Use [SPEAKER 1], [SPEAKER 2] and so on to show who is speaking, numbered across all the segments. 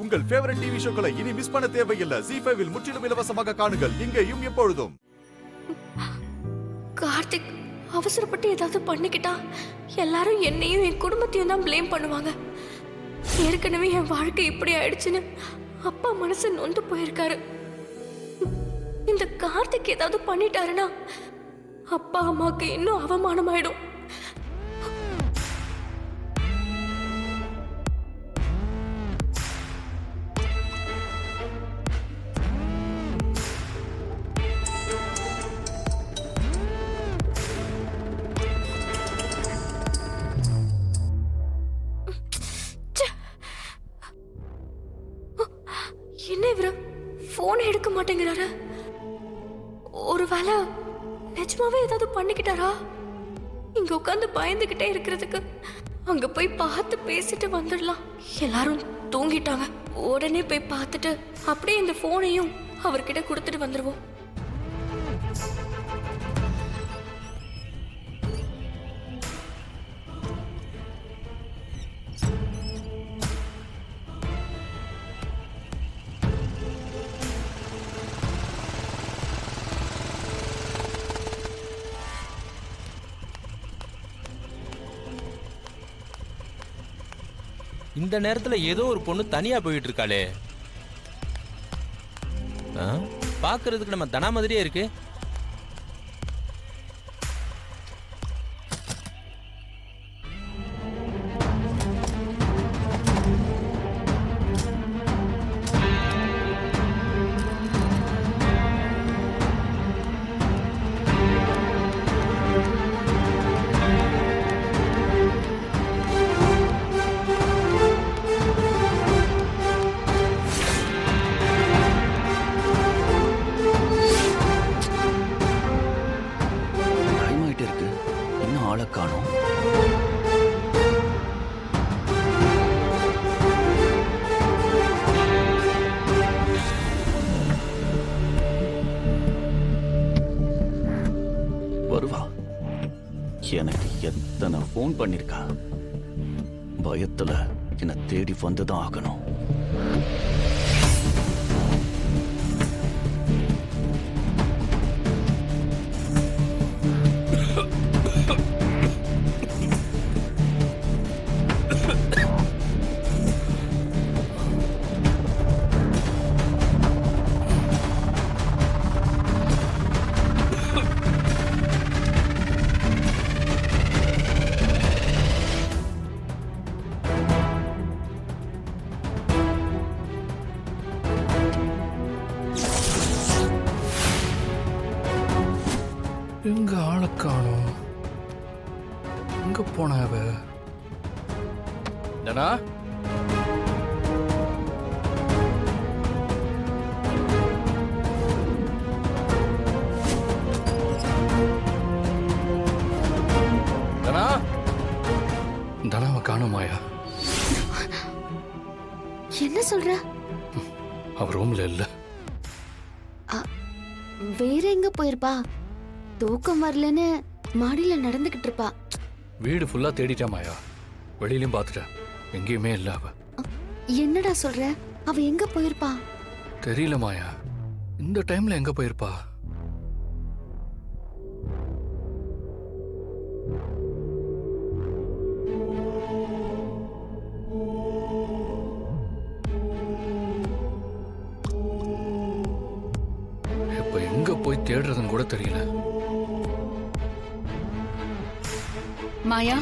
[SPEAKER 1] உங்கள் favourite TV ஷோக்களை இனி miss பண்ண தேவையில்லை. ZEE5 இல் முற்றிலும் இலவசமாக காணுங்கள். இங்கேயும் எப்பொழுதும்.
[SPEAKER 2] கார்த்திக் அவசரப்பட்டு ஏதாவது பண்ணிக்கிட்டா எல்லாரும் என்னையும் என் குடும்பத்தையும் தான் ப்ளேம் பண்ணுவாங்க. ஏற்கனவே என் வாழ்க்கை இப்படி ஆயிடுச்சுன்னு அப்பா மனசு நொந்து போயிருக்காரு. இந்த கார்த்திக் ஏதாவது பண்ணிட்டாருன்னா அப்பா அம்மாவுக்கு இன்னும் அவமானமாயிடும். என்ன இவரு போன் எடுக்க மாட்டேங்கிறாரு? ஒருவேளை நிஜமாவே ஏதாவது பண்ணிக்கிட்டாரா? இங்க உட்காந்து பயந்துகிட்டே இருக்கிறதுக்கு அங்க போய் பார்த்து பேசிட்டு வந்துடலாம். எல்லாரும் தூங்கிட்டாங்க. உடனே போய் பார்த்துட்டு அப்படியே இந்த போனையும் அவர்கிட்ட கொடுத்துட்டு வந்துருவோம்.
[SPEAKER 3] இந்த நேரத்துல ஏதோ ஒரு பொண்ணு தனியா போயிட்டு இருக்காளே. பாக்குறதுக்கு நம்ம தனா மாதிரியே இருக்கு.
[SPEAKER 4] காணோம். வருவா. எனக்கு எத்தனை போன் பண்ணிருக்கா. பயத்துல என்ன தேடி வந்துதான் ஆகணும்.
[SPEAKER 5] எங்க ஆளை காணோம். எங்க போன அவ? தனா, தனா, தனாவை காணோமாயா?
[SPEAKER 2] என்ன சொல்ற?
[SPEAKER 5] அவ ரூம்ல இல்ல.
[SPEAKER 2] வேற எங்க போயிருப்பா? தூக்கம் வரலன்னு மாடியில நடந்துகிட்டு இருப்பா.
[SPEAKER 5] வீடு ஃபுல்லா தேடிட்டா மாயா. வெளியிலயும் பாத்துட்டேன், எங்கேயுமே இல்ல அவ.
[SPEAKER 2] என்னடா சொல்ற? அவ எங்க போயிருப்பா?
[SPEAKER 5] தெரியல மாயா, இந்த டைம்ல எங்க போயிருப்பா? இப்ப எங்க போய் தேடுறதுன்னு கூட தெரியல.
[SPEAKER 6] மாயா,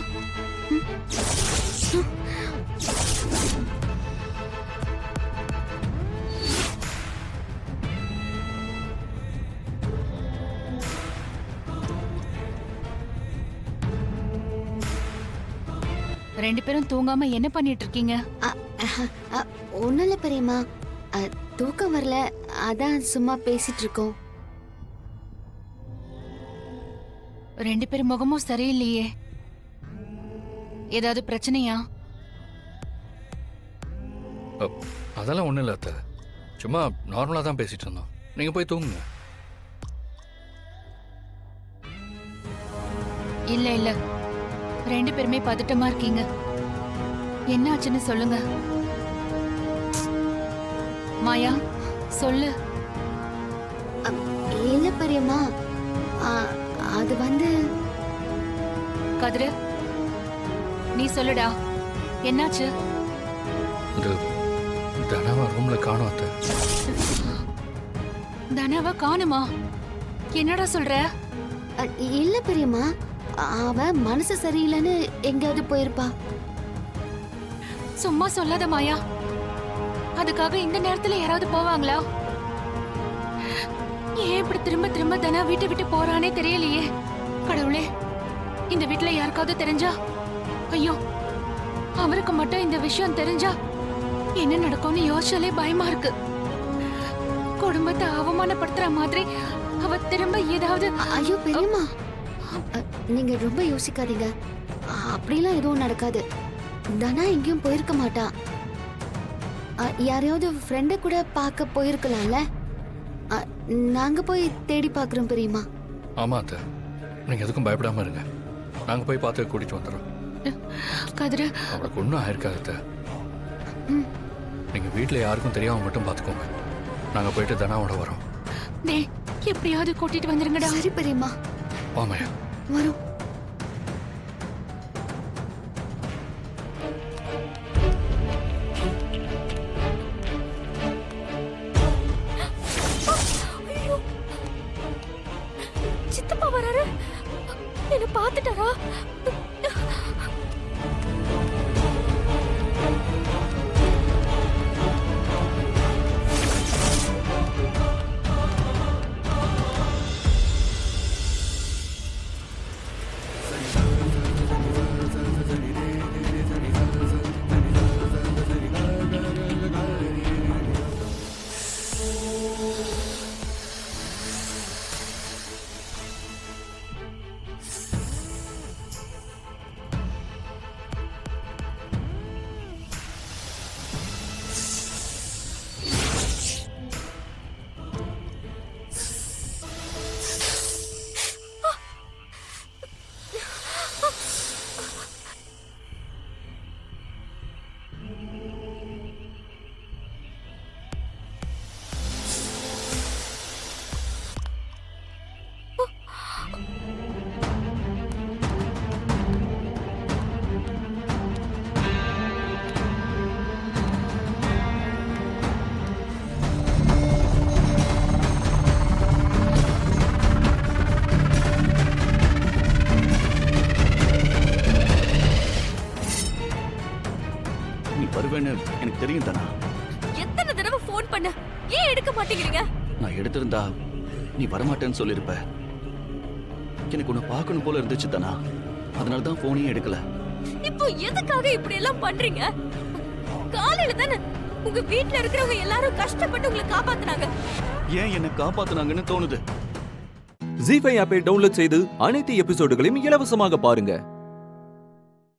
[SPEAKER 6] ரெண்டு பேரும் தூங்காம என்ன பண்ணிட்டு இருக்கீங்க?
[SPEAKER 2] ஒண்ணும் இல்ல பெரியம்மா, தூக்கம் வரல, அதான் சும்மா பேசிட்டு இருக்கோம்.
[SPEAKER 6] ரெண்டு பேரும் முகமும் சரியில்லையே, ஏதாவது பிரச்சனையா?
[SPEAKER 5] அதெல்லாம் ஒண்ணும் இல்ல அத்தை, சும்மா நார்மலா தான் பேசிட்டு இருந்தோம். நீங்க போய் தூங்குங்க.
[SPEAKER 6] இல்ல இல்ல, ரெண்டு பேருமே பதட்டமா இருக்கீங்க. என்ன ஆச்சுன்னு சொல்லுங்க. மாயா சொல்லு.
[SPEAKER 7] இல்ல பெரியம்மா, அது வந்து
[SPEAKER 6] கதிரு நீ சொல்லுடா, என்னாச்சு?
[SPEAKER 5] இது தனாவை ரூம்ல காணோம் அத்தை.
[SPEAKER 6] தனாவ காணுமா? என்னடா சொல்ற?
[SPEAKER 7] இல்ல பெரியம்மா, அவ மனசு சரியில்லைன்னு எங்கேயாவது போயிருப்பா.
[SPEAKER 6] சும்மா சொல்லாத மாயா. அதுக்காக இந்த நேரத்துல யாராவது போவாங்களா? ஏன் இப்படி திரும்ப திரும்ப தனா வீட்டை விட்டு போறானே தெரியலையே. கடவுளே, இந்த வீட்டுல யாருக்காவது தெரிஞ்சா, ஐயோ அவருக்கு மட்டும் இந்த விஷயம் தெரிஞ்சா என்ன நடக்கும்னு யோசிச்சாலே பயமா இருக்கு. குடும்பத்தை அவமானப்படுத்துற மாதிரி அவ திரும்ப ஏதாவது.
[SPEAKER 7] ஐயோ பெரியம்மா, நீங்க ரொம்ப யோசிக்காதீங்க. அப்படிலாம் எதுவும் நடக்காது. தனா எங்கேயும் போயிருக்க மாட்டா. யாரையாவது ஃப்ரெண்ட கூட பார்க்க போயிருக்கலாம்ல. நாங்க போய் தேடி பார்க்குறோம் பெரியம்மா.
[SPEAKER 5] ஆமா அத்தை, நீங்க எதுக்கும் பயப்படாம இருங்க. நாங்க போய் பார்த்து கூட்டிட்டு வந்துடுறோம்.
[SPEAKER 6] கதிரு
[SPEAKER 5] அவளுக்கு ஒன்றும் ஆயிருக்காது அத்தை. நீங்க வீட்டுல யாருக்கும் தெரியாம மட்டும் பார்த்துக்கோங்க. நாங்க போயிட்டு தனாவோட வரோம்.
[SPEAKER 6] டேய், எப்படியாவது கூட்டிட்டு வந்துருங்கடா.
[SPEAKER 7] சரி பெரியம்மா,
[SPEAKER 5] வாமையா.
[SPEAKER 7] வரும்.
[SPEAKER 2] சித்தப்பா வராரு. என்ன பார்த்துட்டாரா?
[SPEAKER 4] வருவேன்னு எனக்கு தெரியும் தானா.
[SPEAKER 2] எத்தனை தடவை ஃபோன் பண்ண, ஏன் எடுக்க மாட்டேங்கிறீங்க?
[SPEAKER 4] நான் எடுத்திருந்தா நீ வரமாட்டேன்னு சொல்லிருப்ப. எனக்கு உன்னை பார்க்கணும் போல இருந்துச்சு தானா, அதனால தான் போனையும் எடுக்கல.
[SPEAKER 2] இப்போ எதுக்காக இப்படி எல்லாம் பண்றீங்க? காலையில தானே உங்க வீட்ல இருக்கிறவங்க எல்லாரும் கஷ்டப்பட்டு உங்களை காப்பாத்துனாங்க.
[SPEAKER 4] ஏன் என்ன காப்பாத்துனாங்கன்னு தோணுது.
[SPEAKER 8] ஜீ5 ஆப்பை டவுன்லோட் செய்து அனைத்து எபிசோடுகளையும் இலவசமாக பாருங்க.